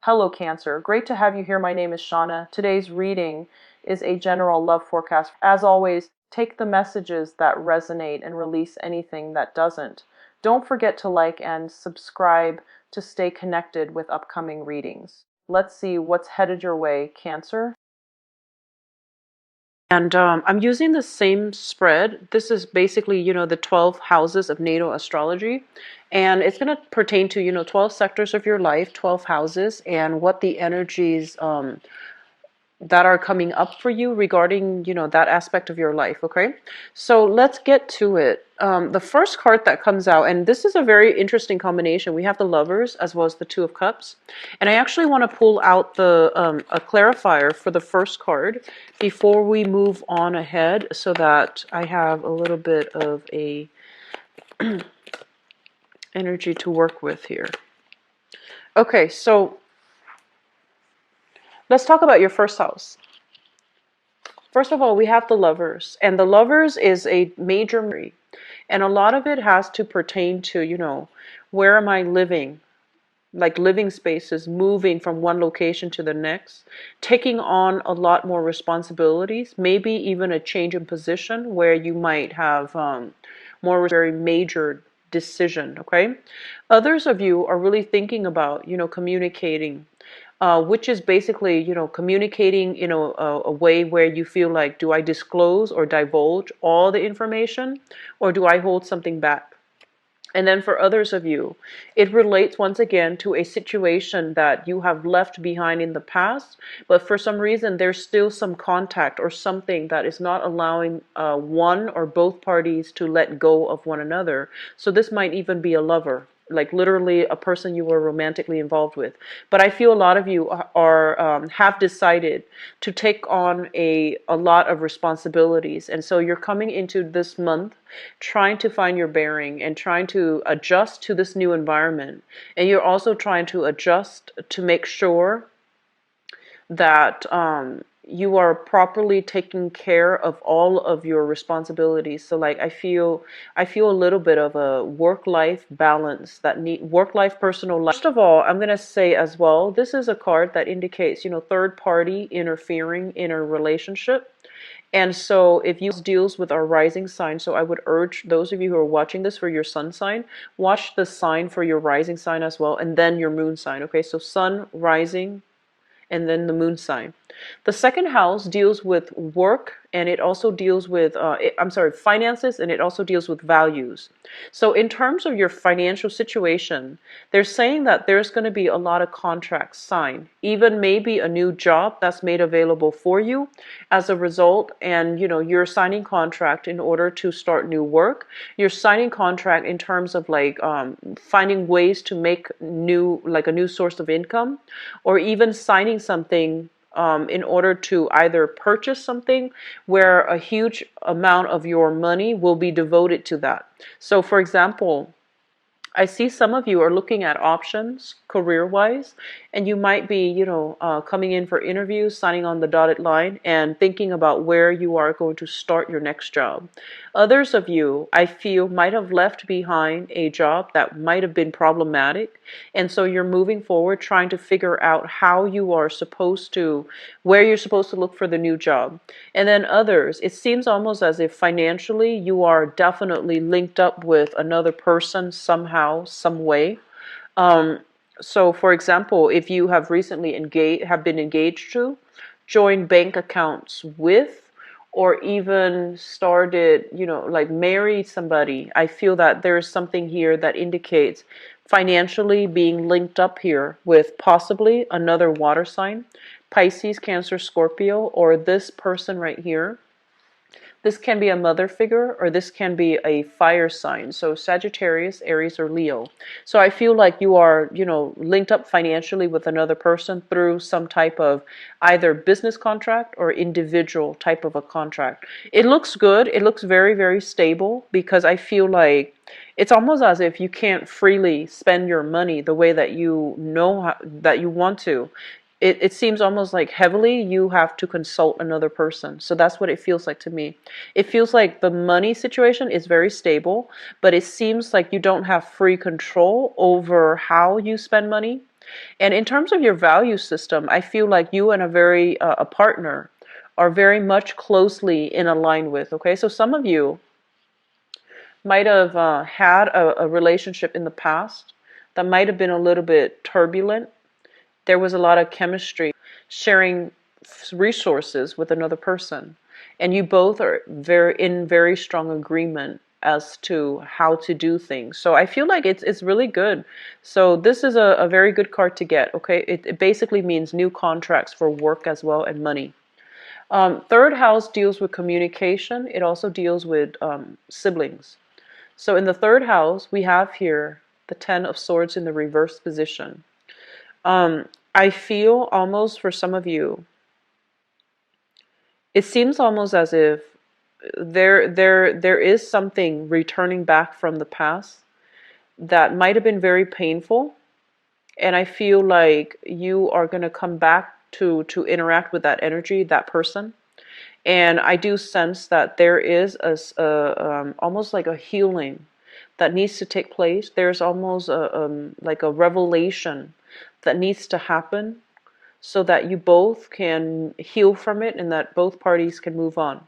Hello Cancer, great to have you here. My name is Shauna. Today's reading is a general love forecast. As always, take the messages that resonate and release anything that doesn't. Don't forget to like and subscribe to stay connected with upcoming readings. Let's see what's headed your way, Cancer. And I'm using the same spread. This is basically, the 12 houses of natal astrology. And it's going to pertain to, 12 sectors of your life, 12 houses, and what the energies that are coming up for you regarding, that aspect of your life, okay? So let's get to it. The first card that comes out, and this is a very interesting combination. We have the Lovers as well as the Two of Cups. And I actually want to pull out the a clarifier for the first card before we move on ahead so that I have a little bit of a energy to work with here. Okay, so let's talk about your first house. First of all, we have the Lovers, and the Lovers is a major memory, and a lot of it has to pertain to, where am I living? Like living spaces, moving from one location to the next, taking on a lot more responsibilities, maybe even a change in position where you might have more very major decision, okay? Others of you are really thinking about, communicating, which is basically, communicating in a way where you feel like, do I disclose or divulge all the information, or do I hold something back? And then for others of you, it relates once again to a situation that you have left behind in the past, but for some reason there's still some contact or something that is not allowing one or both parties to let go of one another. So this might even be a lover, like literally a person you were romantically involved with. But I feel a lot of you are have decided to take on a lot of responsibilities. And so you're coming into this month trying to find your bearing and trying to adjust to this new environment. And you're also trying to adjust to make sure that you are properly taking care of all of your responsibilities. So like I feel a little bit of a work-life balance, that need work-life, personal life. First of all, I'm going to say as well, this is a card that indicates, third party interfering in a relationship. And so if you deals with our rising sign, so I would urge those of you who are watching this for your sun sign, watch the sign for your rising sign as well, and then your moon sign. Okay, so sun, rising, and then the moon sign. The second house deals with work, and it also deals with, finances, and it also deals with values. So in terms of your financial situation, they're saying that there's going to be a lot of contracts signed, even maybe a new job that's made available for you as a result. And, you're signing contract in order to start new work. You're signing contract in terms of like finding ways to make a new source of income, or even signing something in order to either purchase something where a huge amount of your money will be devoted to that. So for example, I see some of you are looking at options career-wise, and you might be, coming in for interviews, signing on the dotted line, and thinking about where you are going to start your next job. Others of you, I feel, might have left behind a job that might have been problematic, and so you're moving forward trying to figure out how you are supposed to, where you're supposed to look for the new job. And then others, it seems almost as if financially you are definitely linked up with another person somehow, some way. So for example, if you have recently been engaged to, joined bank accounts with, or even started, like married somebody, I feel that there's something here that indicates financially being linked up here with possibly another water sign, Pisces, Cancer, Scorpio, or this person right here. This can be a mother figure, or this can be a fire sign. So Sagittarius, Aries, or Leo. So I feel like you are, linked up financially with another person through some type of either business contract or individual type of a contract. It looks good. It looks very, very stable, because I feel like it's almost as if you can't freely spend your money the way that that you want to. It seems almost like heavily you have to consult another person. So that's what it feels like to me. It feels like the money situation is very stable, but it seems like you don't have free control over how you spend money. And in terms of your value system, I feel like you and a partner are very much closely in align with. Okay, so some of you might have had a relationship in the past that might have been a little bit turbulent. There was a lot of chemistry, sharing resources with another person, and you both are very strong agreement as to how to do things. So I feel like it's really good. So this is a very good card to get. Okay, it basically means new contracts for work as well and money. Third house deals with communication. It also deals with siblings. So in the third house, we have here the Ten of Swords in the reverse position. I feel almost for some of you, it seems almost as if there is something returning back from the past that might have been very painful, and I feel like you are going to come back to interact with that energy, that person. And I do sense that there is almost like a healing that needs to take place. There's almost like a revelation that needs to happen so that you both can heal from it and that both parties can move on.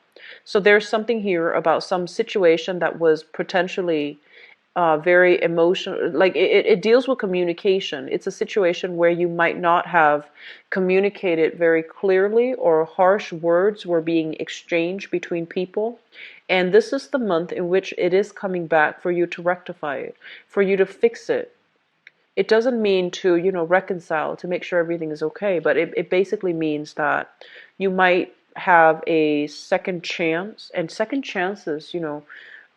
So there's something here about some situation that was potentially very emotional. Like it deals with communication. It's a situation where you might not have communicated very clearly, or harsh words were being exchanged between people. And this is the month in which it is coming back for you to rectify it, for you to fix it. It doesn't mean to, reconcile, to make sure everything is okay, but it basically means that you might have a second chance, and second chances,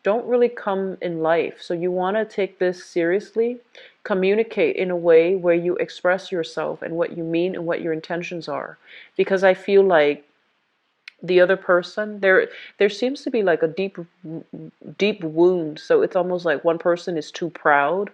don't really come in life. So you want to take this seriously, communicate in a way where you express yourself and what you mean and what your intentions are. Because I feel like the other person, there seems to be like a deep wound. So it's almost like one person is too proud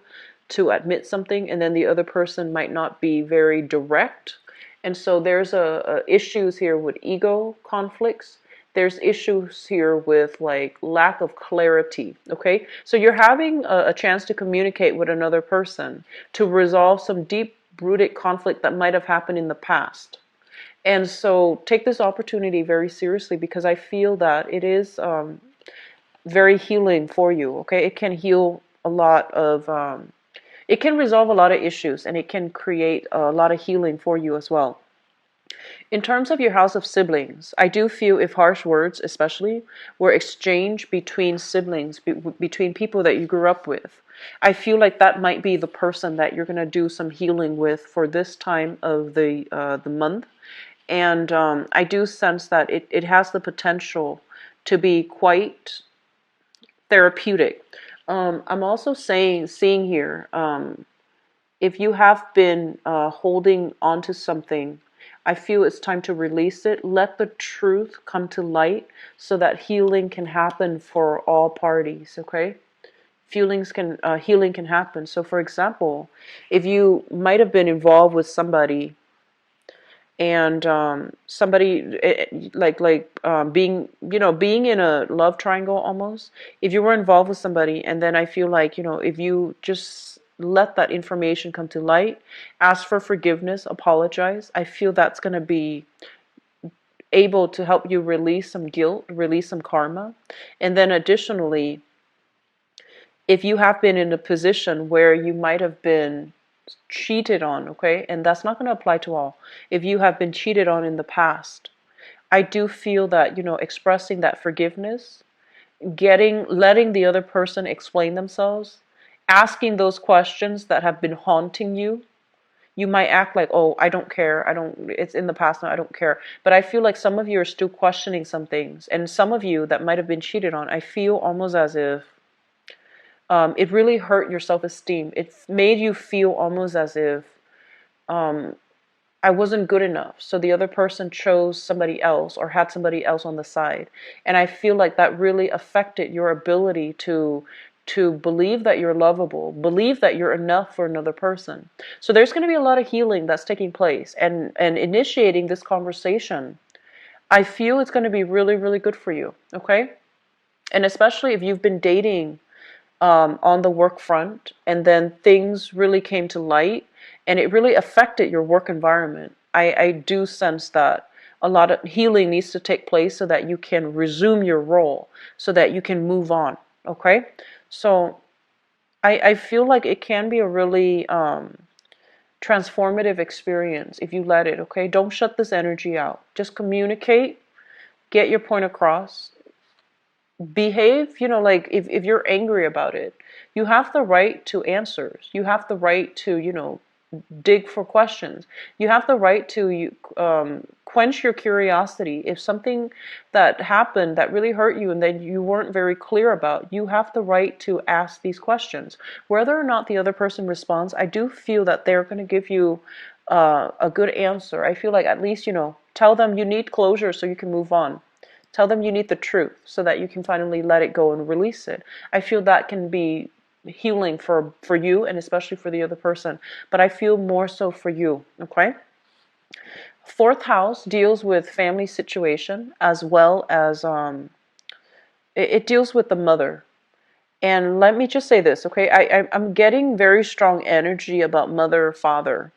to admit something, and then the other person might not be very direct. And so there's a issues here with ego conflicts. There's issues here with like lack of clarity. Okay, so you're having a chance to communicate with another person to resolve some deep rooted conflict that might have happened in the past. And so take this opportunity very seriously, because I feel that it is very healing for you. Okay, it can heal a lot of it can resolve a lot of issues, and it can create a lot of healing for you as well. In terms of your house of siblings, I do feel if harsh words, especially, were exchanged between siblings, between people that you grew up with, I feel like that might be the person that you're going to do some healing with for this time of the month. And I do sense that it has the potential to be quite therapeutic. I'm also seeing here, if you have been holding on to something, I feel it's time to release it. Let the truth come to light so that healing can happen for all parties. Okay, healing can happen. So, for example, if you might have been involved with somebody, and somebody being being in a love triangle almost, if you were involved with somebody, and then I feel like, if you just let that information come to light, ask for forgiveness, apologize, I feel that's going to be able to help you release some guilt, release some karma. And then additionally, if you have been in a position where you might have been cheated on, okay, and that's not going to apply to all. If you have been cheated on in the past, I do feel that, expressing that forgiveness, letting the other person explain themselves, asking those questions that have been haunting you. You might act like, oh, I don't care, it's in the past now, I don't care. But I feel like some of you are still questioning some things, and some of you that might have been cheated on, I feel almost as if it really hurt your self-esteem. It made you feel almost as if I wasn't good enough. So the other person chose somebody else or had somebody else on the side. And I feel like that really affected your ability to believe that you're lovable, believe that you're enough for another person. So there's going to be a lot of healing that's taking place, and initiating this conversation, I feel it's going to be really, really good for you. Okay? And especially if you've been dating on the work front, and then things really came to light, and it really affected your work environment. I do sense that a lot of healing needs to take place so that you can resume your role, so that you can move on. Okay? So I feel like it can be a really transformative experience if you let it. Okay? Don't shut this energy out. Just communicate, get your point across, behave, like if you're angry about it, you have the right to answers. You have the right to, dig for questions. You have the right to quench your curiosity. If something that happened that really hurt you and then you weren't very clear about, you have the right to ask these questions. Whether or not the other person responds, I do feel that they're going to give you a good answer. I feel like at least, tell them you need closure so you can move on. Tell them you need the truth so that you can finally let it go and release it. I feel that can be healing for you and especially for the other person. But I feel more so for you, okay? Fourth house deals with family situation as well as it deals with the mother. And let me just say this, okay? I'm getting very strong energy about mother or father.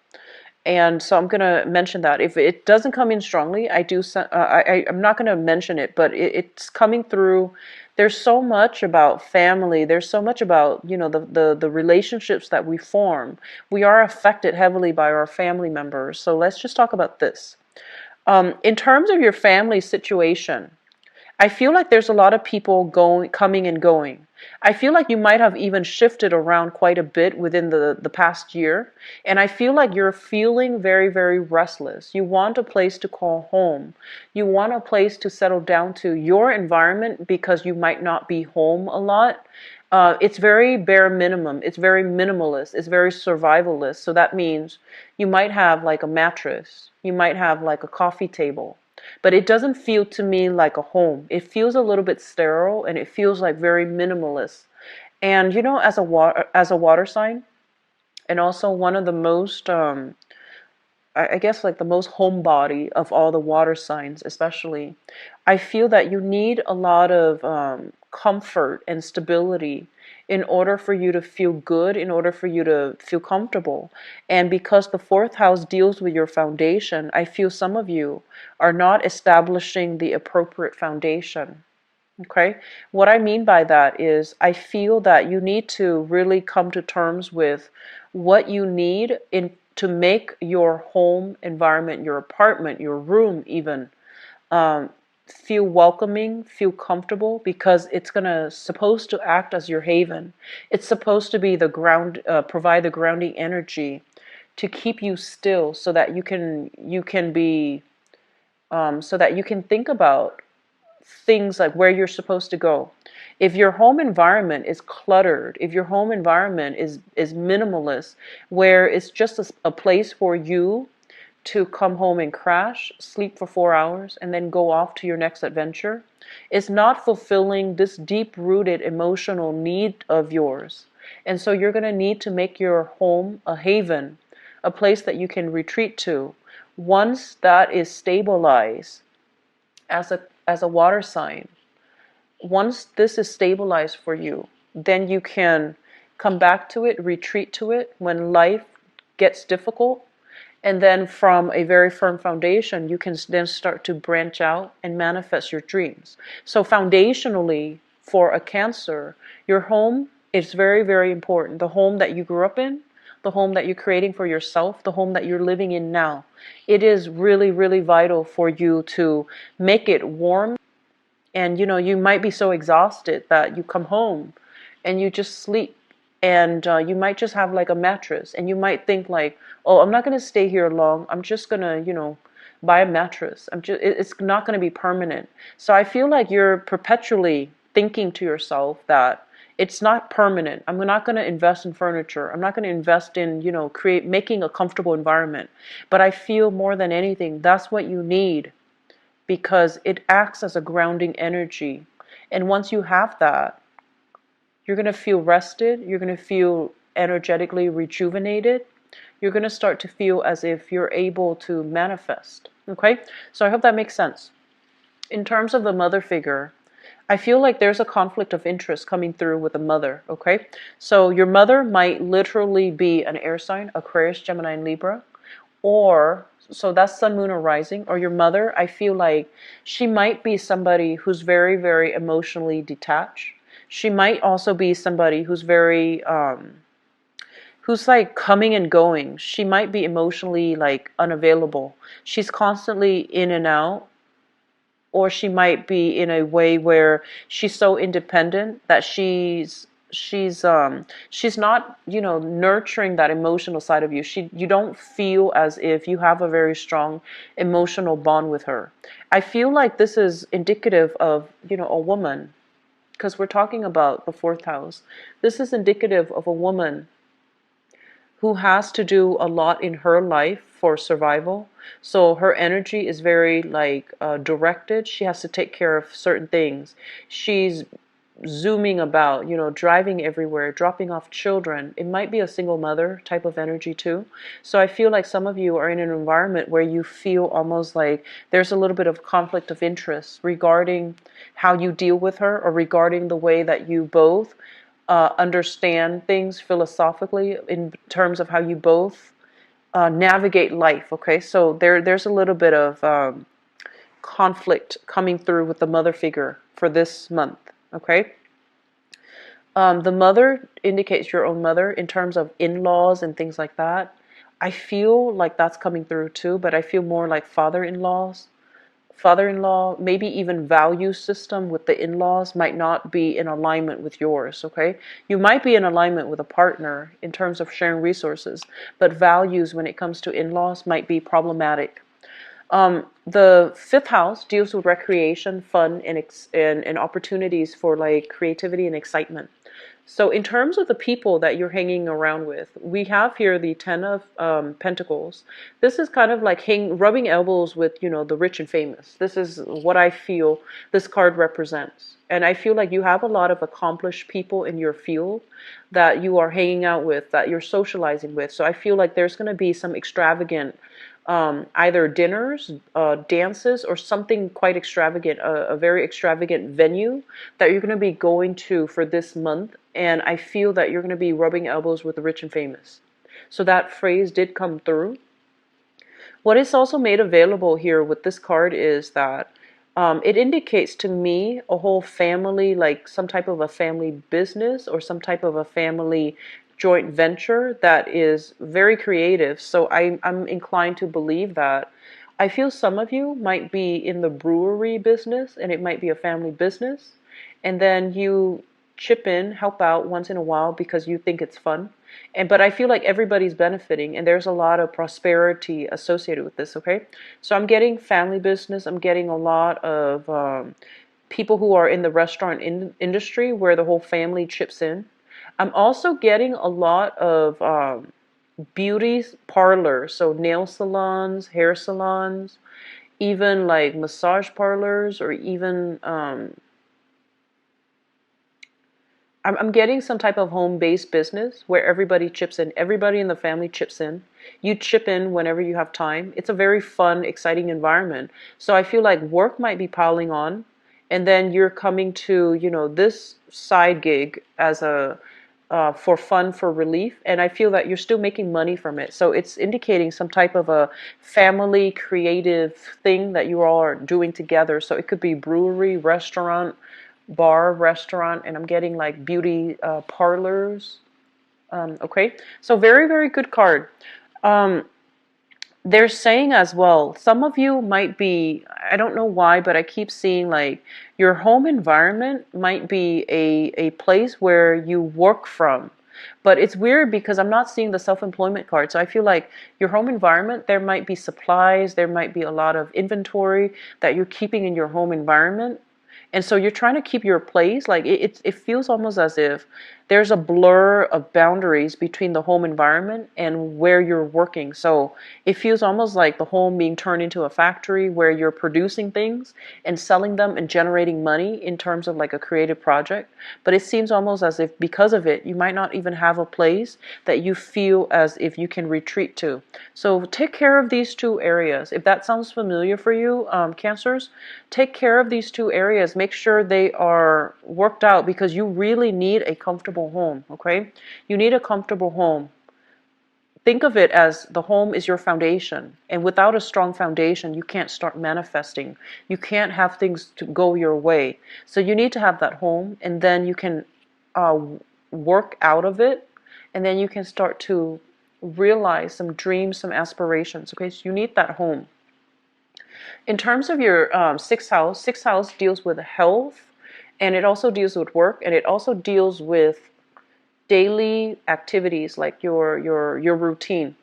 And so I'm going to mention that. If it doesn't come in strongly, I'm not going to mention it, but it's coming through. There's so much about family. There's so much about, the relationships that we form. We are affected heavily by our family members. So let's just talk about this. In terms of your family situation, I feel like there's a lot of people coming and going. I feel like you might have even shifted around quite a bit within the past year. And I feel like you're feeling very, very restless. You want a place to call home. You want a place to settle down to your environment because you might not be home a lot. It's very bare minimum. It's very minimalist. It's very survivalist. So that means you might have like a mattress. You might have like a coffee table. But it doesn't feel to me like a home. It feels a little bit sterile and it feels like very minimalist. And as a water sign, and also one of the most I guess like the most homebody of all the water signs, especially, I feel that you need a lot of comfort and stability in order for you to feel good, in order for you to feel comfortable. And because the fourth house deals with your foundation, I feel some of you are not establishing the appropriate foundation. Okay? What I mean by that is I feel that you need to really come to terms with what you need to make your home environment, your apartment, your room even, feel welcoming, feel comfortable, because it's supposed to act as your haven. It's supposed to be the ground, provide the grounding energy to keep you still, so that you can be, so that you can think about things like where you're supposed to go. If your home environment is cluttered, if your home environment is minimalist, where it's just a place for you to come home and crash, sleep for 4 hours, and then go off to your next adventure, it's not fulfilling this deep-rooted emotional need of yours. And so you're going to need to make your home a haven, a place that you can retreat to. Once that is stabilized as a water sign, once this is stabilized for you, then you can come back to it, retreat to it when life gets difficult. And then from a very firm foundation, you can then start to branch out and manifest your dreams. So foundationally, for a Cancer, your home is very, very important. The home that you grew up in, the home that you're creating for yourself, the home that you're living in now. It is really, really vital for you to make it warm. And you might be so exhausted that you come home and you just sleep, and you might just have like a mattress, and you might think like, oh, I'm not going to stay here long, I'm just going to buy a mattress. It's not going to be permanent. So I feel like you're perpetually thinking to yourself that it's not permanent. I'm not going to invest in furniture. I'm not going to invest in making a comfortable environment. But I feel more than anything, that's what you need, because it acts as a grounding energy. And once you have that, you're going to feel rested. You're going to feel energetically rejuvenated. You're going to start to feel as if you're able to manifest. Okay? So I hope that makes sense. In terms of the mother figure, I feel like there's a conflict of interest coming through with a mother, okay? So your mother might literally be an air sign, Aquarius, Gemini, and Libra, or so that's sun, moon, or rising. Or your mother, I feel like she might be somebody who's very, very emotionally detached. She might also be somebody who's very who's like coming and going. She might be emotionally like unavailable. She's constantly in and out, or she might be in a way where she's so independent that she's not, you know, nurturing that emotional side of you. You don't feel as if you have a very strong emotional bond with her. I feel like this is indicative of, you know, a woman, because we're talking about the fourth house. This is indicative of a woman who has to do a lot in her life for survival. So her energy is very like directed. She has to take care of certain things. She's zooming about, you know, driving everywhere, dropping off children. It might be a single mother type of energy too. So I feel like some of you are in an environment where you feel almost like there's a little bit of conflict of interest regarding how you deal with her, or regarding the way that you both understand things philosophically in terms of how you both navigate life. Okay, so there's a little bit of conflict coming through with the mother figure for this month. Okay, the mother indicates your own mother in terms of in-laws and things like that. I feel like that's coming through too, but I feel more like father-in-law, maybe even value system with the in-laws might not be in alignment with yours, okay? You might be in alignment with a partner in terms of sharing resources, but values when it comes to in-laws might be problematic. The fifth house deals with recreation, fun, and opportunities for like creativity and excitement. So in terms of the people that you're hanging around with, we have here the Ten of Pentacles. This is kind of like rubbing elbows with, you know, the rich and famous. This is what I feel this card represents. And I feel like you have a lot of accomplished people in your field that you are hanging out with, that you're socializing with. So I feel like there's going to be some extravagant either dinners, dances, or something quite extravagant, a very extravagant venue that you're going to be going to for this month. And I feel that you're going to be rubbing elbows with the rich and famous. So that phrase did come through. What is also made available here with this card is that it indicates to me a whole family, like some type of a family business or some type of a family joint venture that is very creative. So I'm inclined to believe that. I feel some of you might be in the brewery business, and it might be a family business, and then you chip in, help out once in a while because you think it's fun. But I feel like everybody's benefiting, and there's a lot of prosperity associated with this, okay? So I'm getting family business. I'm getting a lot of people who are in the restaurant industry where the whole family chips in. I'm also getting a lot of beauty parlors, so nail salons, hair salons, even like massage parlors, or even I'm getting some type of home-based business where everybody chips in. Everybody in the family chips in. You chip in whenever you have time. It's a very fun, exciting environment. So I feel like work might be piling on, and then you're coming to, you know, this side gig as a for fun, for relief, and I feel that you're still making money from it. So it's indicating some type of a family creative thing that you all are doing together. So it could be brewery, restaurant, bar, restaurant, and I'm getting like beauty parlors. Okay, so very, very good card. They're saying as well, some of you might be, I don't know why, but I keep seeing like your home environment might be a place where you work from. But it's weird because I'm not seeing the self-employment card. So I feel like your home environment, there might be supplies, there might be a lot of inventory that you're keeping in your home environment. And so you're trying to keep your place. Like it feels almost as if there's a blur of boundaries between the home environment and where you're working. So it feels almost like the home being turned into a factory where you're producing things and selling them and generating money in terms of like a creative project. But it seems almost as if because of it, you might not even have a place that you feel as if you can retreat to. So take care of these two areas. If that sounds familiar for you, Cancers, take care of these two areas. make sure they are worked out, because you really need a comfortable home, okay? You need a comfortable home. Think of it as the home is your foundation, and without a strong foundation, you can't start manifesting. You can't have things to go your way. So you need to have that home, and then you can uh, work out of it, and then you can start to realize some dreams, some aspirations. Okay, so you need that home. In terms of your sixth house deals with health, and it also deals with work, and it also deals with daily activities, like your routine.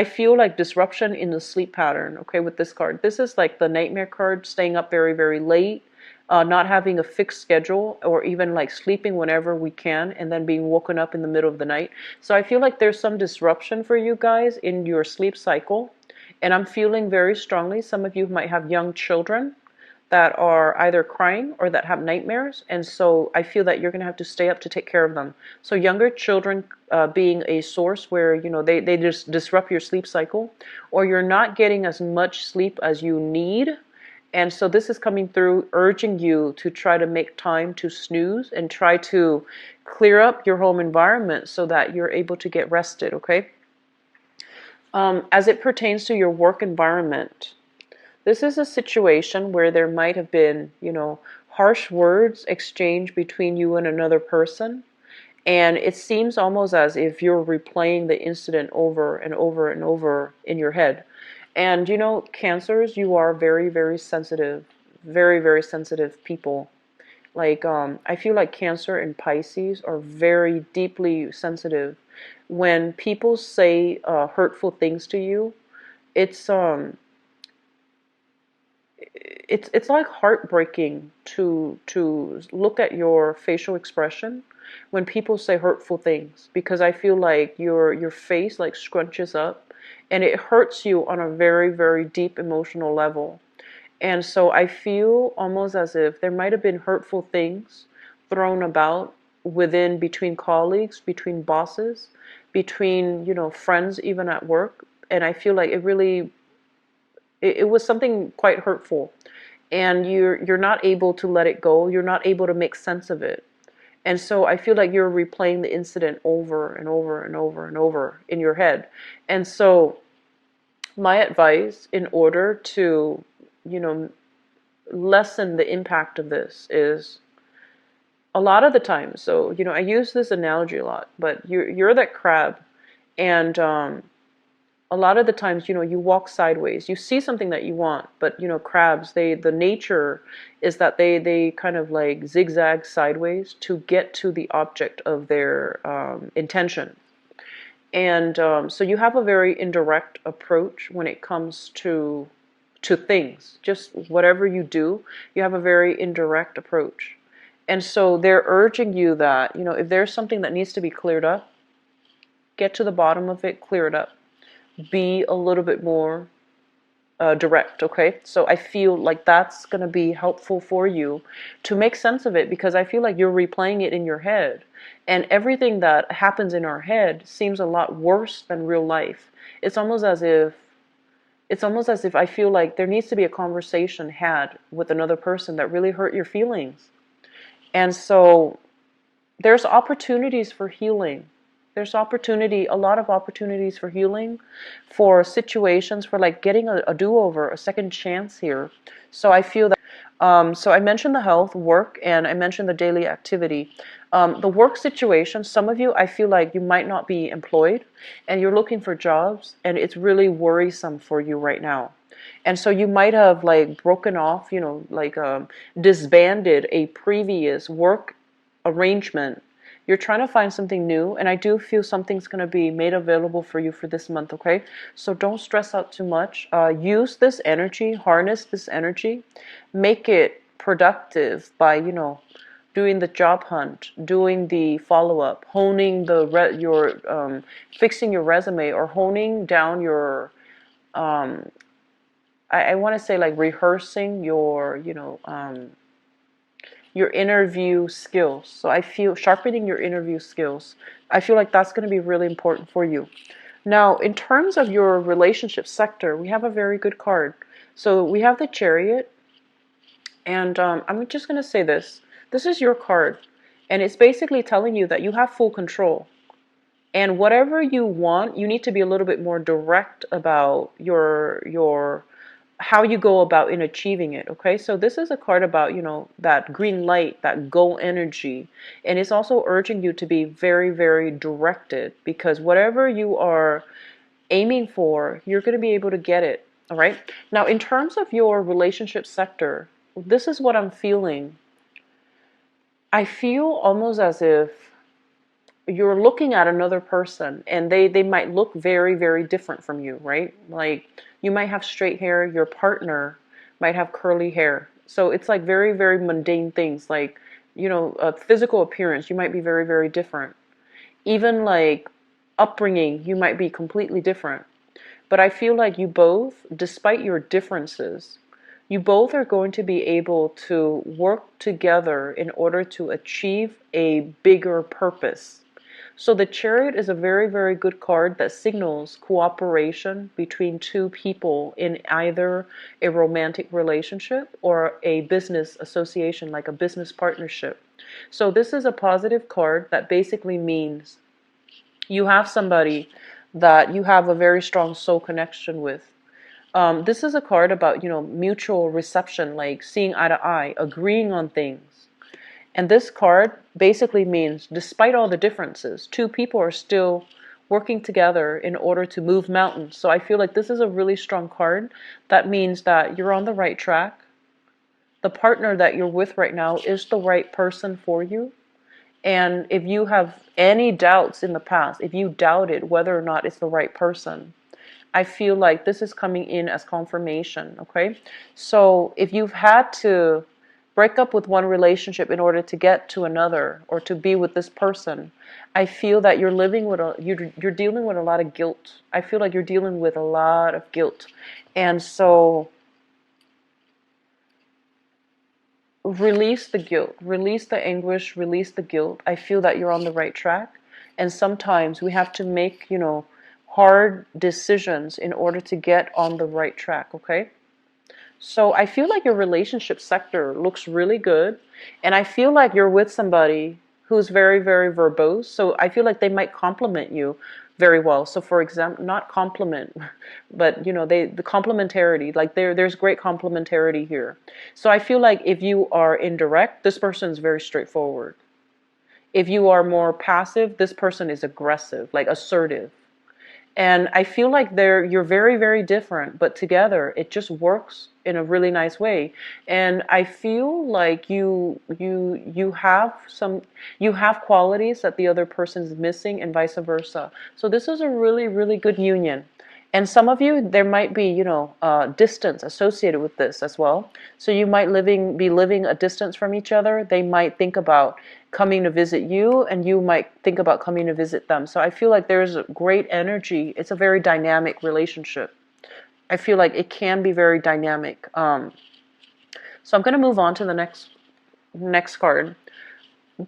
I feel like disruption in the sleep pattern, okay, with this card. This is like the nightmare card, staying up very, very late, not having a fixed schedule, or even like sleeping whenever we can and then being woken up in the middle of the night. So I feel like there's some disruption for you guys in your sleep cycle. And I'm feeling very strongly, some of you might have young children that are either crying or that have nightmares, and so I feel that you're going to have to stay up to take care of them. So younger children being a source where, you know, they just disrupt your sleep cycle, or you're not getting as much sleep as you need, and so this is coming through urging you to try to make time to snooze and try to clear up your home environment so that you're able to get rested, okay? As it pertains to your work environment, this is a situation where there might have been, you know, harsh words exchanged between you and another person. And it seems almost as if you're replaying the incident over and over and over in your head. And, you know, Cancers, you are very, very sensitive, very, very sensitive people. Like, I feel like Cancer and Pisces are very deeply sensitive. When people say hurtful things to you, it's it's like heartbreaking to look at your facial expression when people say hurtful things, because I feel like your face like scrunches up, and it hurts you on a very, very deep emotional level. And so I feel almost as if there might have been hurtful things thrown about within, between colleagues, between bosses, between, you know, friends, even at work. And I feel like it was something quite hurtful, and you're not able to let it go. You're not able to make sense of it. And so I feel like you're replaying the incident over and over and over and over in your head. And so my advice, in order to, you know, lessen the impact of this, is a lot of the time, so, you know, I use this analogy a lot, but you're that crab, and a lot of the times, you know, you walk sideways. You see something that you want, but, you know, crabs, the nature is that they kind of like zigzag sideways to get to the object of their intention. And so you have a very indirect approach when it comes to things. Just whatever you do, you have a very indirect approach. And so they're urging you that, you know, if there's something that needs to be cleared up, get to the bottom of it, clear it up. Be a little bit more direct, okay? So I feel like that's going to be helpful for you to make sense of it, because I feel like you're replaying it in your head. And everything that happens in our head seems a lot worse than real life. It's almost as if I feel like there needs to be a conversation had with another person that really hurt your feelings. And so there's opportunities for healing. There's a lot of opportunities for healing, for situations, for like getting a do-over, a second chance here. So I feel that, so I mentioned the health, work, and I mentioned the daily activity. The work situation, some of you, I feel like you might not be employed, and you're looking for jobs, and it's really worrisome for you right now. And so you might have like broken off, you know, like disbanded a previous work arrangement. You're trying to find something new, and I do feel something's going to be made available for you for this month, okay? So don't stress out too much. Use this energy, harness this energy, make it productive by, you know, doing the job hunt, doing the follow-up, honing fixing your resume, or honing down your, I want to say like rehearsing your, you know, your interview skills. So I feel sharpening your interview skills. I feel like that's going to be really important for you. Now, in terms of your relationship sector, we have a very good card. So we have the Chariot, And I'm just going to say this. This is your card. And it's basically telling you that you have full control. And whatever you want, you need to be a little bit more direct about your how you go about in achieving it. Okay, so this is a card about, that green light, that go energy, and it's also urging you to be very, very directed, because whatever you are aiming for, you're going to be able to get it. All right, now in terms of your relationship sector, this is what I'm feeling. I feel almost as if you're looking at another person, and they might look very, very different from you, right? Like, you might have straight hair, your partner might have curly hair. So it's like very, very mundane things, like, physical appearance, you might be very, very different. Even like upbringing, you might be completely different. But I feel like you both, despite your differences, you both are going to be able to work together in order to achieve a bigger purpose. So the Chariot is a very, very good card that signals cooperation between two people in either a romantic relationship or a business association, like a business partnership. So this is a positive card that basically means you have somebody that you have a very strong soul connection with. This is a card about, mutual reception, like seeing eye to eye, agreeing on things. And this card basically means, despite all the differences, two people are still working together in order to move mountains. So I feel like this is a really strong card. That means that you're on the right track. The partner that you're with right now is the right person for you. And if you have any doubts in the past, if you doubted whether or not it's the right person, I feel like this is coming in as confirmation, okay? So if you've had to break up with one relationship in order to get to another or to be with this person, I feel that you're living with you're dealing with a lot of guilt. I feel like you're dealing with a lot of guilt. And so release the guilt, release the anguish, release the guilt. I feel that you're on the right track. And sometimes we have to make, hard decisions in order to get on the right track, okay? So I feel like your relationship sector looks really good. And I feel like you're with somebody who's very, very verbose. So I feel like they might compliment you very well. So for example, not compliment, but the complementarity, like there's great complementarity here. So I feel like if you are indirect, this person is very straightforward. If you are more passive, this person is aggressive, like assertive. And I feel like you're very, very different, but together it just works in a really nice way. And I feel like you have qualities that the other person is missing, and vice versa. So this is a really, really good union. And some of you, there might be, distance associated with this as well. So you might be living a distance from each other. They might think about coming to visit you, and you might think about coming to visit them. So I feel like there's a great energy. It's a very dynamic relationship. I feel like it can be very dynamic. So I'm going to move on to the next card.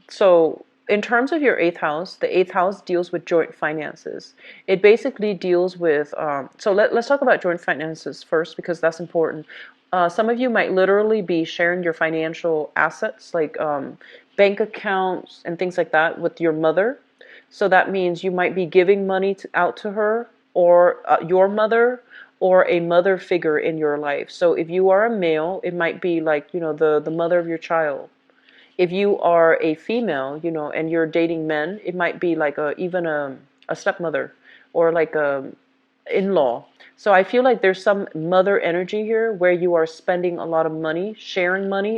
So in terms of your eighth house, the eighth house deals with joint finances. It basically deals with, so let's talk about joint finances first, because that's important. Some of you might literally be sharing your financial assets, like bank accounts and things like that, with your mother. So that means you might be giving money out to her, or your mother, or a mother figure in your life. So if you are a male, it might be like, the mother of your child. If you are a female, and you're dating men, it might be like even a stepmother, or like a in-law. So I feel like there's some mother energy here where you are spending a lot of money,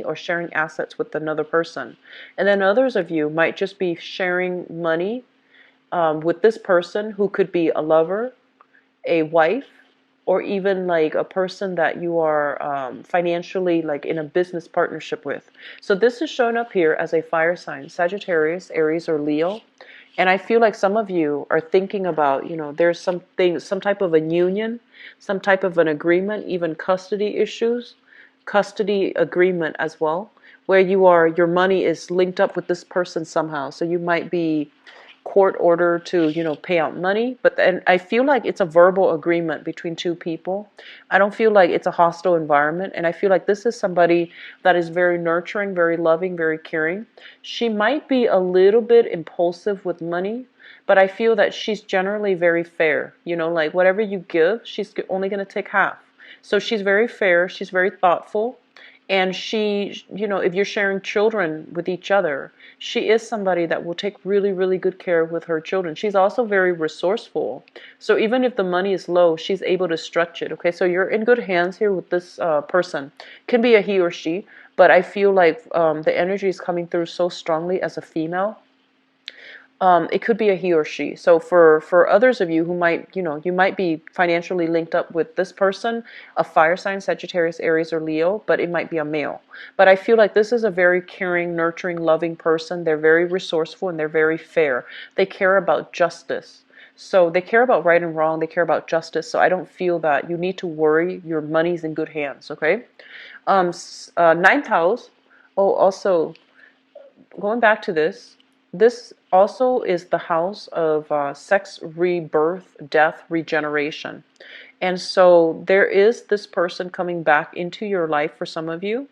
or sharing assets with another person. And then others of you might just be sharing money with this person, who could be a lover, a wife, or even like a person that you are financially like in a business partnership with. So this is shown up here as a fire sign, Sagittarius, Aries, or Leo. And I feel like some of you are thinking about, there's some type of a union, some type of an agreement, even custody issues, custody agreement as well, where your money is linked up with this person somehow. So you might be court order to, pay out money. But then I feel like it's a verbal agreement between two people. I don't feel like it's a hostile environment. And I feel like this is somebody that is very nurturing, very loving, very caring. She might be a little bit impulsive with money, but I feel that she's generally very fair. Like whatever you give, she's only going to take half. So she's very fair, she's very thoughtful. And she, if you're sharing children with each other, she is somebody that will take really, really good care with her children. She's also very resourceful. So even if the money is low, she's able to stretch it. Okay, so you're in good hands here with this person. Can be a he or she, but I feel like the energy is coming through so strongly as a female. It could be a he or she. So for others of you who might, you might be financially linked up with this person, a fire sign, Sagittarius, Aries, or Leo, but it might be a male. But I feel like this is a very caring, nurturing, loving person. They're very resourceful and they're very fair. They care about justice. So they care about right and wrong. They care about justice. So I don't feel that you need to worry. Your money's in good hands, okay? Ninth house. Oh, also, going back to this also is the house of sex, rebirth, death, regeneration. And so there is this person coming back into your life for some of you.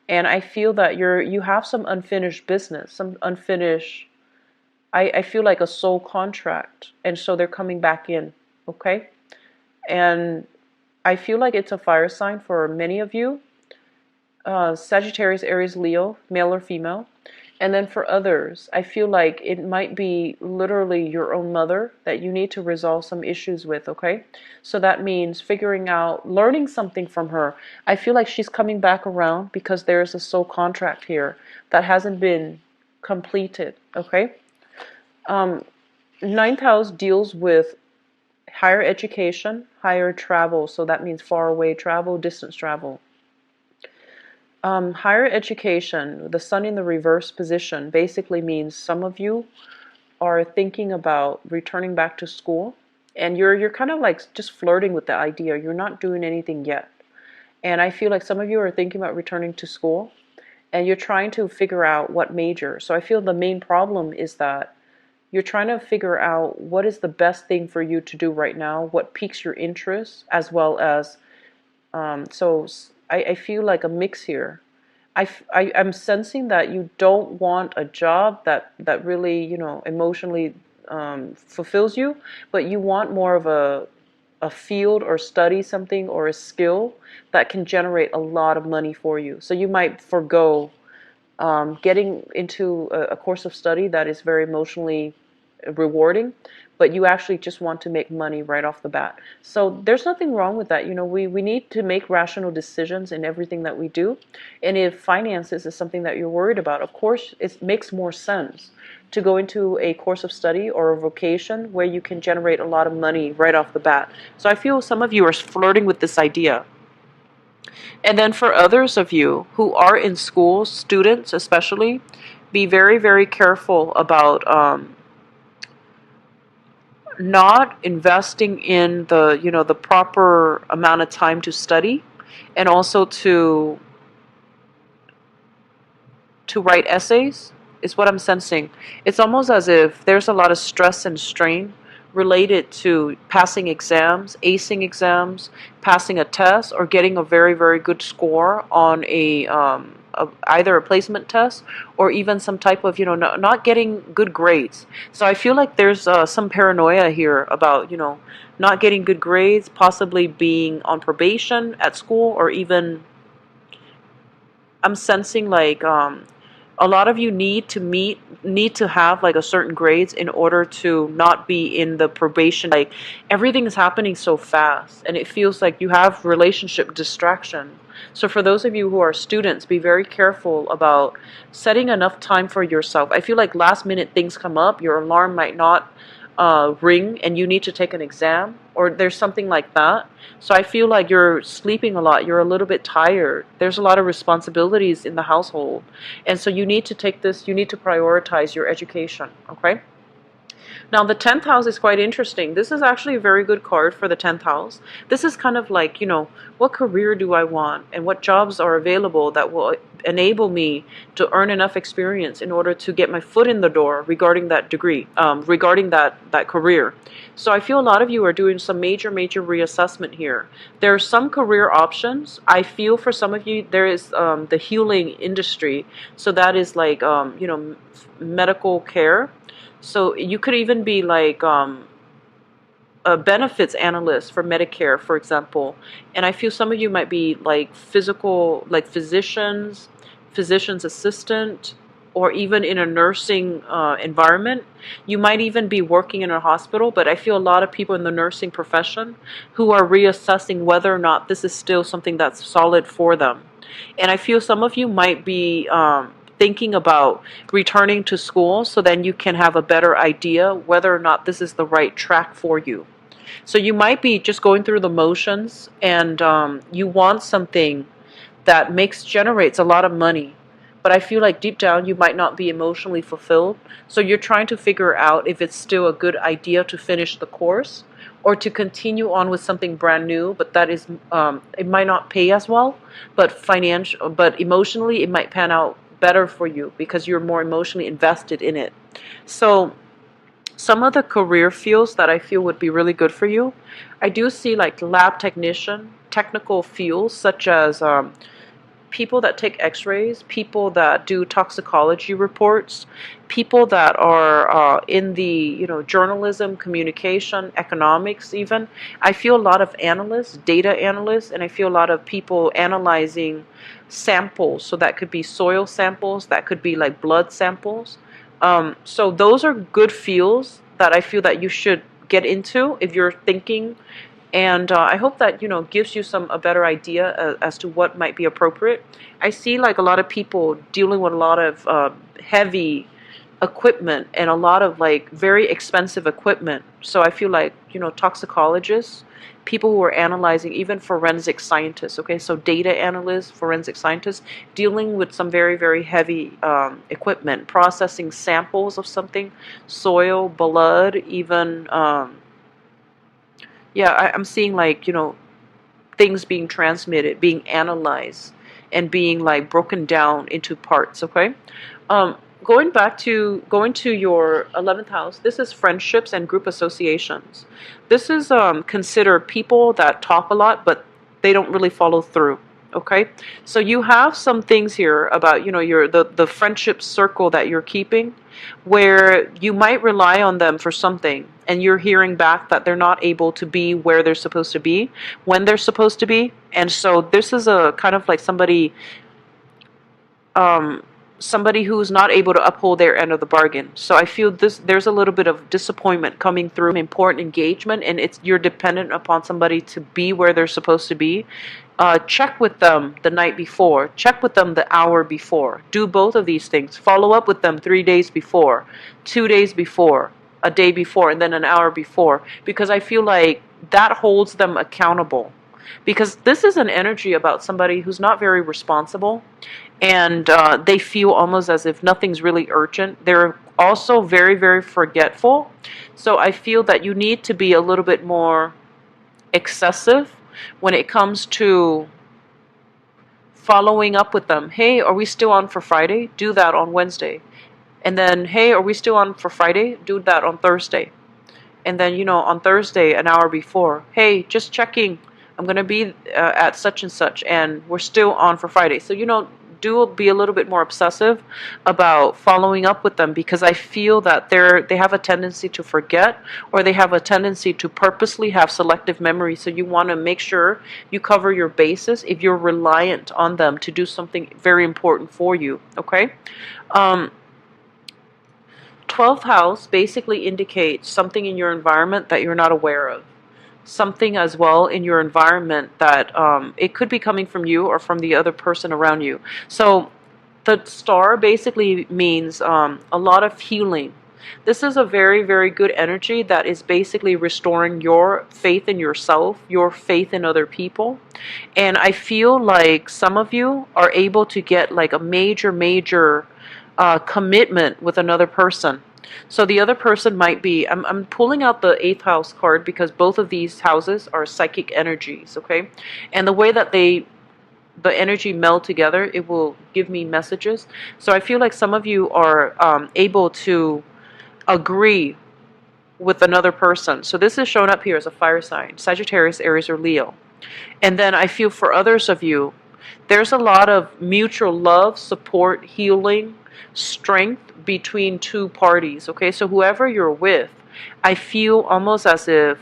And I feel that you have some unfinished business, some unfinished, I feel like a soul contract. And so they're coming back in, okay? And I feel like it's a fire sign for many of you. Sagittarius, Aries, Leo, male or female. And then for others, I feel like it might be literally your own mother that you need to resolve some issues with, okay? So that means figuring out, learning something from her. I feel like she's coming back around because there's a soul contract here that hasn't been completed, okay? Ninth house deals with higher education, higher travel. So that means far away travel, distance travel. Higher education, the sun in the reverse position, basically means some of you are thinking about returning back to school, and you're kind of like just flirting with the idea. You're not doing anything yet. And I feel like some of you are thinking about returning to school, and you're trying to figure out what major. So I feel the main problem is that you're trying to figure out what is the best thing for you to do right now, what piques your interest, as well as I feel like a mix here. I'm sensing that you don't want a job that really, emotionally fulfills you, but you want more of a field or study something or a skill that can generate a lot of money for you. So you might forego getting into a course of study that is very emotionally rewarding, but you actually just want to make money right off the bat. So there's nothing wrong with that. We need to make rational decisions in everything that we do. And if finances is something that you're worried about, of course, it makes more sense to go into a course of study or a vocation where you can generate a lot of money right off the bat. So I feel some of you are flirting with this idea. And then for others of you who are in school, students especially, be very, very careful about not investing in the proper amount of time to study, and also to write essays is what I'm sensing. It's almost as if there's a lot of stress and strain related to passing exams, acing exams, passing a test, or getting a very, very good score on either a placement test or even some type of, not getting good grades. So I feel like there's some paranoia here about, not getting good grades, possibly being on probation at school, or even I'm sensing like a lot of you need to have like a certain grades in order to not be in the probation. Like everything is happening so fast and it feels like you have relationship distraction. So for those of you who are students, be very careful about setting enough time for yourself. I feel like last minute things come up, your alarm might not ring and you need to take an exam, or there's something like that. So I feel like you're sleeping a lot, you're a little bit tired, there's a lot of responsibilities in the household, and so you need to take this, you need to prioritize your education, okay? Now, the 10th house is quite interesting. This is actually a very good card for the 10th house. This is kind of like, what career do I want and what jobs are available that will enable me to earn enough experience in order to get my foot in the door regarding that degree, regarding that career. So I feel a lot of you are doing some major, major reassessment here. There are some career options. I feel for some of you, there is the healing industry. So that is like, medical care. So you could even be like a benefits analyst for Medicare, for example. And I feel some of you might be like physician's assistant, or even in a nursing environment. You might even be working in a hospital, but I feel a lot of people in the nursing profession who are reassessing whether or not this is still something that's solid for them. And I feel some of you might be thinking about returning to school so then you can have a better idea whether or not this is the right track for you. So you might be just going through the motions, and you want something that generates a lot of money. But I feel like deep down you might not be emotionally fulfilled. So you're trying to figure out if it's still a good idea to finish the course or to continue on with something brand new, but that is, it might not pay as well, but emotionally it might pan out better for you because you're more emotionally invested in it. So some of the career fields that I feel would be really good for you, I do see like lab technician, technical fields such as people that take x-rays, people that do toxicology reports, people that are in the journalism, communication, economics even. I feel a lot of analysts, data analysts, and I feel a lot of people analyzing samples. So that could be soil samples, that could be like blood samples. So those are good fields that I feel that you should get into if you're thinking. And I hope that gives you a better idea as to what might be appropriate. I see like a lot of people dealing with a lot of heavy equipment and a lot of like very expensive equipment. So I feel like toxicologists, people who are analyzing, even forensic scientists. Okay, so data analysts, forensic scientists, dealing with some very, very heavy equipment, processing samples of something, soil, blood, even. Yeah, I'm seeing like, things being transmitted, being analyzed, and being like broken down into parts, okay? Going to your 11th house, this is friendships and group associations. This is considered people that talk a lot, but they don't really follow through. Okay, so you have some things here about the friendship circle that you're keeping, where you might rely on them for something, and you're hearing back that they're not able to be where they're supposed to be when they're supposed to be. And so this is a kind of like somebody who's not able to uphold their end of the bargain. So I feel there's a little bit of disappointment coming through, important engagement, and you're dependent upon somebody to be where they're supposed to be. Check with them the night before. Check with them the hour before. Do both of these things. Follow up with them 3 days before, 2 days before, a day before, and then an hour before. Because I feel like that holds them accountable. Because this is an energy about somebody who's not very responsible, and they feel almost as if nothing's really urgent. They're also very, very forgetful. So I feel that you need to be a little bit more excessive when it comes to following up with them. Hey, are we still on for Friday? Do that on Wednesday. And then, hey, are we still on for Friday? Do that on Thursday. And then, on Thursday, an hour before, hey, just checking. I'm going to be at such and such, and we're still on for Friday. So, do be a little bit more obsessive about following up with them, because I feel that they have a tendency to forget, or they have a tendency to purposely have selective memory. So you want to make sure you cover your bases if you're reliant on them to do something very important for you, okay? 12th house basically indicates something in your environment that you're not aware of. Something as well in your environment that it could be coming from you or from the other person around you. So the star basically means a lot of healing. This is a very, very good energy that is basically restoring your faith in yourself, your faith in other people. And I feel like some of you are able to get like a major, major commitment with another person. So the other person might be, I'm pulling out the 8th house card because both of these houses are psychic energies, okay? And the way that the energy meld together, it will give me messages. So I feel like some of you are able to agree with another person. So this is shown up here as a fire sign, Sagittarius, Aries, or Leo. And then I feel for others of you, there's a lot of mutual love, support, healing, strength between two parties, okay? So whoever you're with, I feel almost as if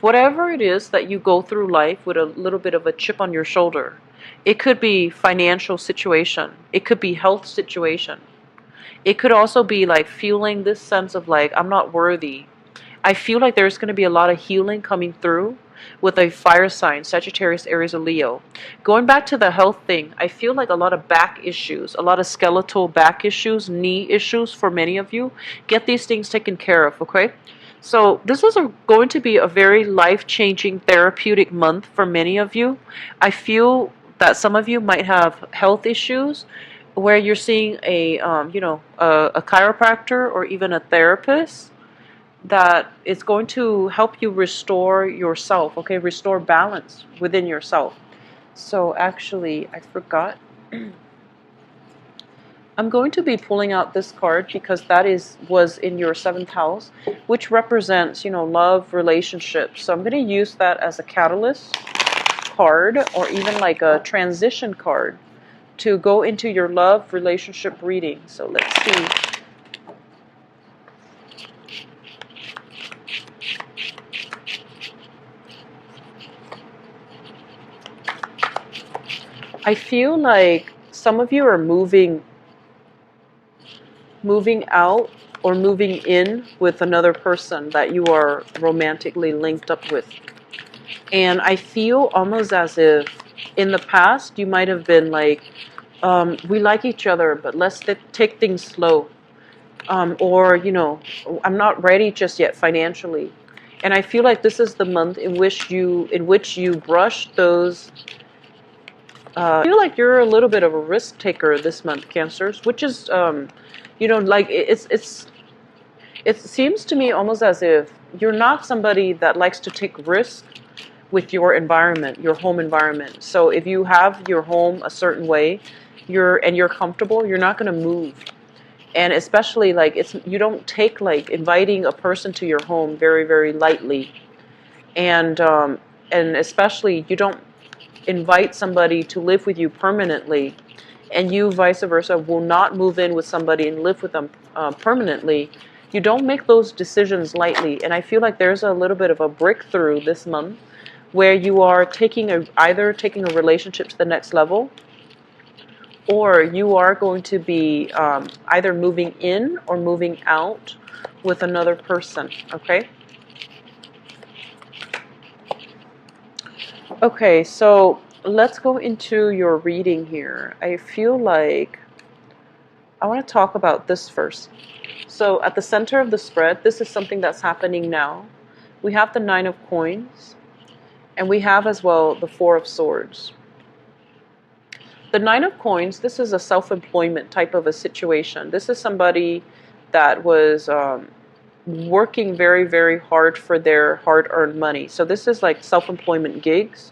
whatever it is that you go through life with a little bit of a chip on your shoulder, it could be financial situation, it could be health situation, it could also be like feeling this sense of like, I'm not worthy. I feel like there's going to be a lot of healing coming through with a fire sign, Sagittarius, Aries, or Leo. Going back to the health thing, I feel like a lot of back issues, a lot of skeletal back issues, knee issues for many of you. Get these things taken care of, okay? So this is going to be a very life-changing therapeutic month for many of you. I feel that some of you might have health issues where you're seeing a chiropractor or even a therapist that is going to help you restore yourself, okay? Restore balance within yourself. So actually, I forgot. I'm going to be pulling out this card because that was in your 7th house, which represents, love, relationships. So I'm going to use that as a catalyst card or even like a transition card to go into your love relationship reading. So let's see. I feel like some of you are moving out or moving in with another person that you are romantically linked up with. And I feel almost as if in the past you might have been like, we like each other, but let's take things slow. Or, I'm not ready just yet financially. And I feel like this is the month in which you brush those. I feel like you're a little bit of a risk taker this month, Cancers, which is, like it seems to me almost as if you're not somebody that likes to take risks with your environment, your home environment. So if you have your home a certain way, you're comfortable, you're not going to move. And especially like you don't take like inviting a person to your home very, very lightly. And especially you don't invite somebody to live with you permanently, and you vice versa will not move in with somebody and live with them permanently. You don't make those decisions lightly. And I feel like there's a little bit of a breakthrough this month where you are either taking a relationship to the next level, or you are going to be either moving in or moving out with another person, okay? Okay, so let's go into your reading here. I feel like I want to talk about this first. So at the center of the spread, this is something that's happening now. We have the 9 of Coins, and we have as well the 4 of Swords. The 9 of Coins, this is a self-employment type of a situation. This is somebody that was working very, very hard for their hard-earned money. So this is like self-employment gigs.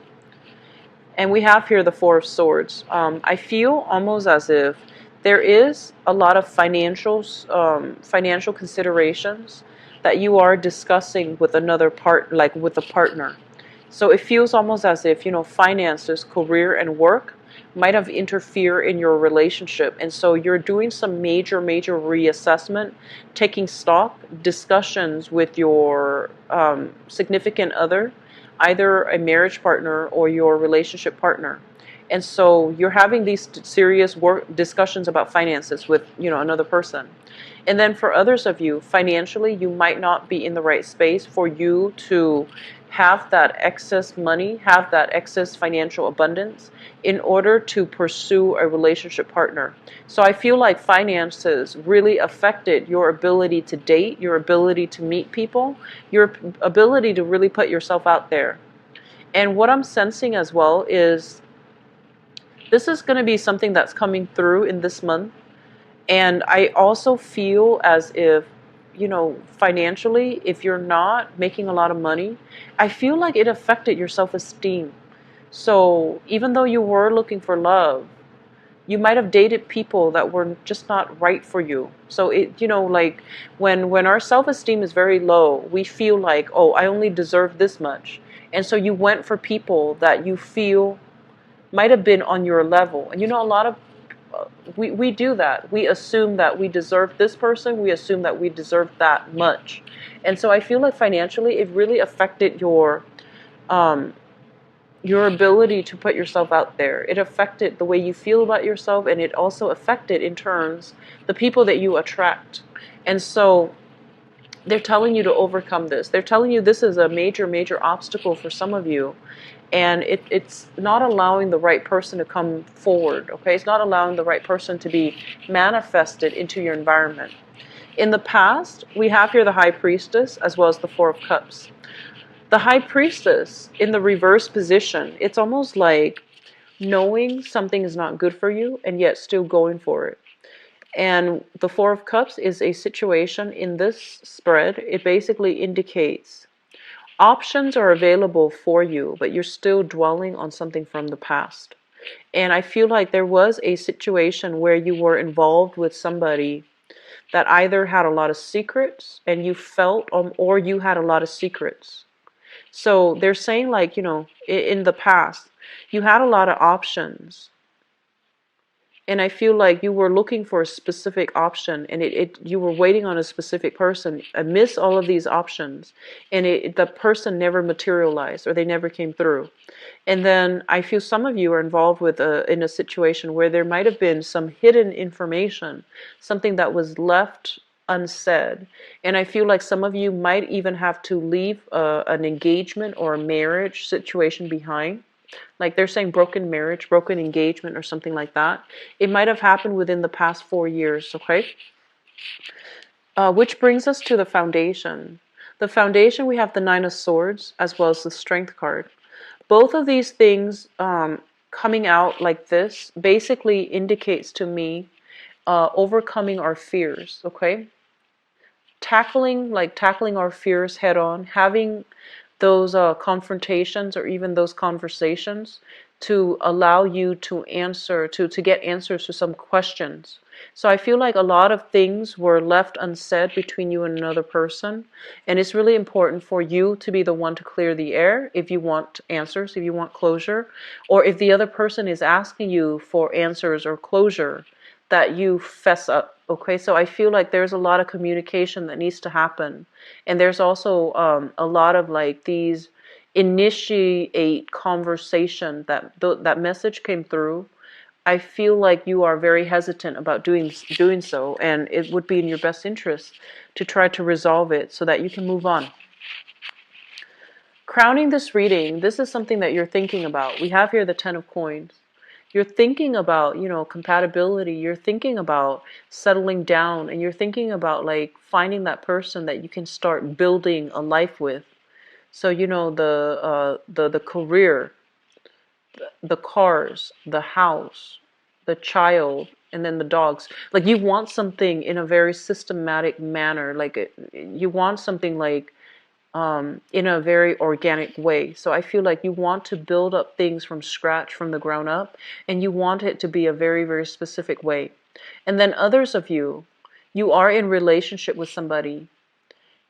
And we have here the 4 of Swords. I feel almost as if there is a lot of financial considerations that you are discussing with another with a partner. So it feels almost as if, finances, career, and work might have interfered in your relationship. And so you're doing some major, major reassessment, taking stock, discussions with your significant other, either a marriage partner or your relationship partner. And so you're having these serious discussions about finances with, another person. And then for others of you, financially, you might not be in the right space for you to have that excess money, have that excess financial abundance in order to pursue a relationship partner. So I feel like finances really affected your ability to date, your ability to meet people, your ability to really put yourself out there. And what I'm sensing as well is this is going to be something that's coming through in this month. And I also feel as if, financially, if you're not making a lot of money, I feel like it affected your self-esteem. So even though you were looking for love, you might have dated people that were just not right for you. So like when our self-esteem is very low, we feel like, oh, I only deserve this much. And so you went for people that you feel might have been on your level. And a lot of we do that. We assume that we deserve this person. We assume that we deserve that much. And so I feel like financially, it really affected um, your ability to put yourself out there. It affected the way you feel about yourself, and it also affected, in turns, the people that you attract. And so they're telling you to overcome this. They're telling you this is a major, major obstacle for some of you. And it's not allowing the right person to come forward, okay? It's not allowing the right person to be manifested into your environment. In the past, we have here the High Priestess as well as the Four of Cups. The High Priestess, in the reverse position, it's almost like knowing something is not good for you and yet still going for it. And the Four of Cups is a situation in this spread. It basically indicates options are available for you, but you're still dwelling on something from the past. And I feel like there was a situation where you were involved with somebody that either had a lot of secrets and you felt, or you had a lot of secrets. So they're saying, like, in the past, you had a lot of options. And I feel like you were looking for a specific option, and you were waiting on a specific person amidst all of these options, and the person never materialized, or they never came through. And then I feel some of you are involved in a situation where there might have been some hidden information, something that was left unsaid. And I feel like some of you might even have to leave an engagement or a marriage situation behind. Like they're saying broken marriage, broken engagement, or something like that. It might have happened within the past 4 years, okay? Which brings us to the foundation. The foundation, we have the Nine of Swords as well as the Strength card. Both of these things coming out like this basically indicates to me overcoming our fears, okay? Tackling our fears head on, having those confrontations or even those conversations to allow you to get answers to some questions. So I feel like a lot of things were left unsaid between you and another person, and it's really important for you to be the one to clear the air if you want answers, if you want closure, or if the other person is asking you for answers or closure, that you fess up. Okay, so I feel like there's a lot of communication that needs to happen, and there's also a lot of like these initiate conversation that message came through. I feel like you are very hesitant about doing so, and it would be in your best interest to try to resolve it so that you can move on. Crowning this reading, this is something that you're thinking about. We have here the Ten of Coins. You're thinking about, compatibility. You're thinking about settling down, and you're thinking about like finding that person that you can start building a life with. So, the career, the cars, the house, the child, and then the dogs. Like you want something in a very systematic manner. Like you want something like in a very organic way. So I feel like you want to build up things from scratch, from the ground up, and you want it to be a very, very specific way. And then others of you, you are in relationship with somebody,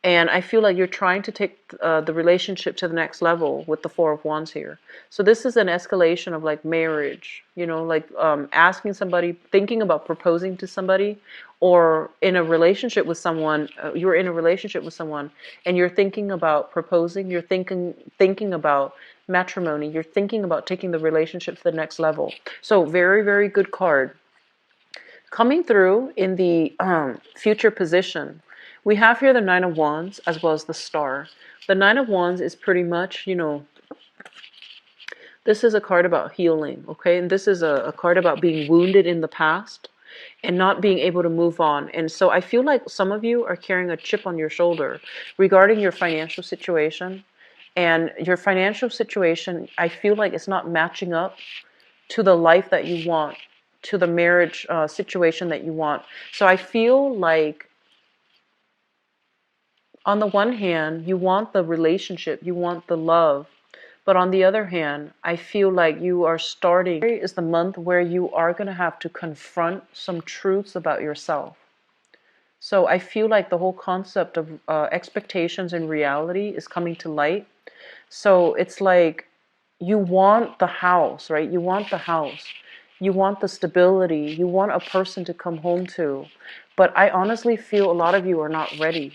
and I feel like you're trying to take the relationship to the next level with the Four of Wands here. So this is an escalation of like marriage, like asking somebody, thinking about proposing to somebody, or in a relationship with someone. You're in a relationship with someone, and you're thinking about proposing. You're thinking about matrimony. You're thinking about taking the relationship to the next level. So very, very good card. Coming through in the future position, we have here the Nine of Wands as well as the Star. The Nine of Wands is pretty much, this is a card about healing, okay? And this is a card about being wounded in the past and not being able to move on. And so I feel like some of you are carrying a chip on your shoulder regarding your financial situation. And your financial situation, I feel like it's not matching up to the life that you want. to the marriage situation that you want. So I feel like on the one hand, you want the relationship, you want the love. But on the other hand, I feel like you are starting, is the month where you are going to have to confront some truths about yourself. So I feel like the whole concept of expectations and reality is coming to light. So it's like you want the house, right? You want the house. You want the stability. You want a person to come home to. But I honestly feel a lot of you are not ready.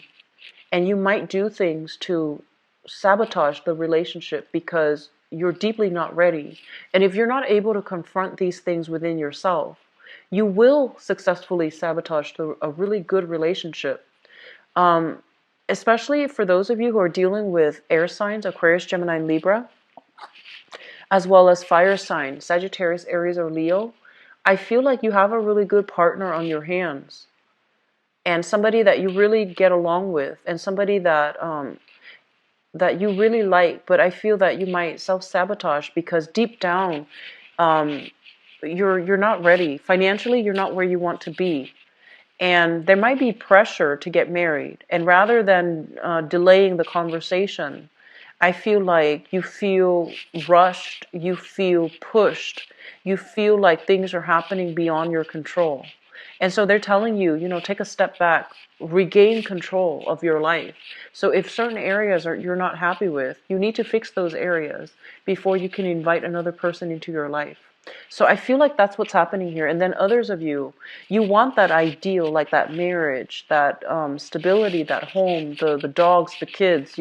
And you might do things to sabotage the relationship because you're deeply not ready. And if you're not able to confront these things within yourself, you will successfully sabotage a really good relationship. Um, Especially for those of you who are dealing with air signs, Aquarius, Gemini, and Libra, as well as fire signs, Sagittarius, Aries, or Leo, I feel like you have a really good partner on your hands, and somebody that you really get along with, and somebody that that you really like. But I feel that you might self-sabotage because deep down, um, you're not ready financially. You're not where you want to be. And there might be pressure to get married. And rather than delaying the conversation, I feel like you feel rushed, you feel pushed, you feel like things are happening beyond your control. And so they're telling you, take a step back, regain control of your life. So if certain areas you're not happy with, you need to fix those areas before you can invite another person into your life. So I feel like that's what's happening here. And then others of you, you want that ideal, like that marriage, that stability, that home, the dogs, the kids,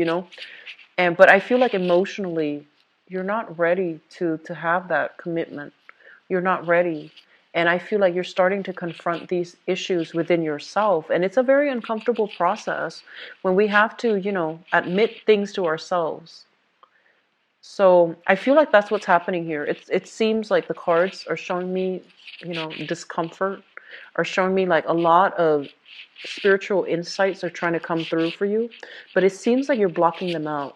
but I feel like emotionally, you're not ready to have that commitment. You're not ready. And I feel like you're starting to confront these issues within yourself. And it's a very uncomfortable process when we have to, admit things to ourselves. So I feel like that's what's happening here. It seems like the cards are showing me, discomfort, are showing me like a lot of spiritual insights are trying to come through for you, but it seems like you're blocking them out.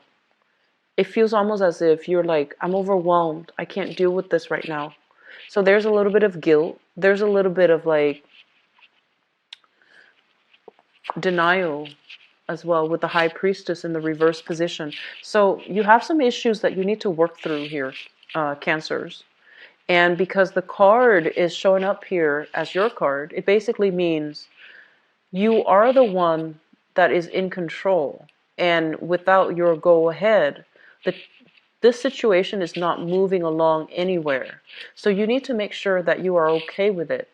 It feels almost as if you're like, I'm overwhelmed. I can't deal with this right now. So there's a little bit of guilt. There's a little bit of like denial as well with the high priestess in the reverse position. So you have some issues that you need to work through here, Cancers. And because the card is showing up here as your card, it basically means you are the one that is in control. And without your go ahead, this situation is not moving along anywhere. So you need to make sure that you are okay with it.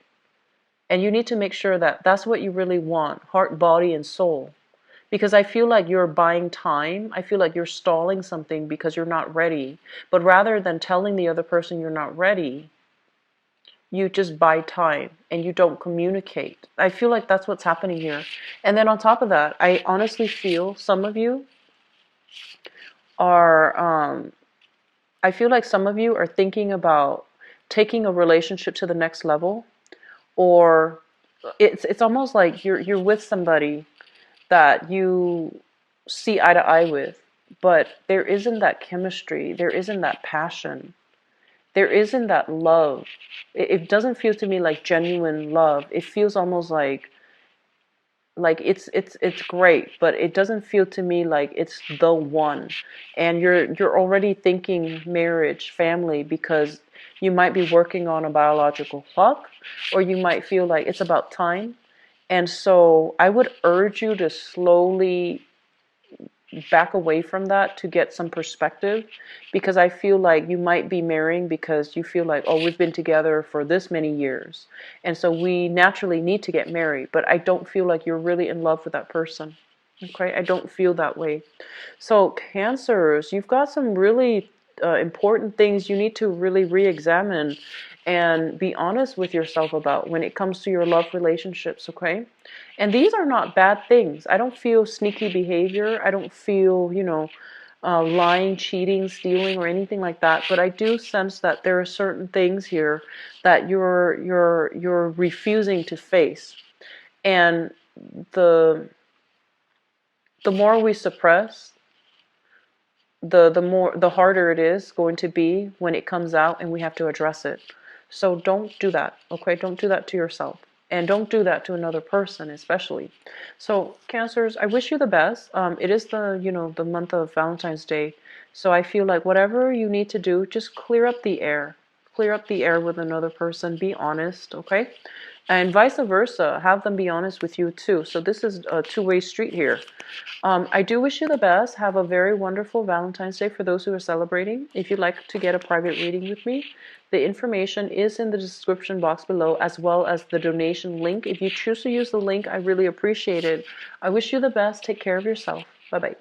And you need to make sure that that's what you really want, heart, body, and soul. Because I feel like you're buying time. I feel like you're stalling something because you're not ready. But rather than telling the other person you're not ready, you just buy time and you don't communicate. I feel like that's what's happening here. And then on top of that, I honestly feel some of you are, I feel like some of you are thinking about taking a relationship to the next level, or it's almost like you're with somebody that you see eye to eye with, but there isn't that chemistry, there isn't that passion, there isn't that love. It doesn't feel to me like genuine love. It feels almost like it's great, but it doesn't feel to me like it's the one. And you're already thinking marriage, family, because you might be working on a biological clock, or you might feel like it's about time. And so I would urge you to slowly back away from that to get some perspective, because I feel like you might be marrying because you feel like, oh, we've been together for this many years, and so we naturally need to get married. But I don't feel like you're really in love with that person. Okay, I don't feel that way. So Cancers, you've got some really important things you need to really re-examine and be honest with yourself about when it comes to your love relationships, okay? And these are not bad things. I don't feel sneaky behavior. I don't feel, lying, cheating, stealing, or anything like that. But I do sense that there are certain things here that you're refusing to face. And the more we suppress, the harder it is going to be when it comes out and we have to address it. So don't do that, okay? Don't do that to yourself. And don't do that to another person, especially. So, Cancers, I wish you the best. It is the, the month of Valentine's Day. So I feel like whatever you need to do, just clear up the air. Clear up the air with another person. Be honest, okay? And vice versa. Have them be honest with you too. So this is a two-way street here. I do wish you the best. Have a very wonderful Valentine's Day for those who are celebrating. If you'd like to get a private reading with me, the information is in the description box below, as well as the donation link. If you choose to use the link, I really appreciate it. I wish you the best. Take care of yourself. Bye-bye.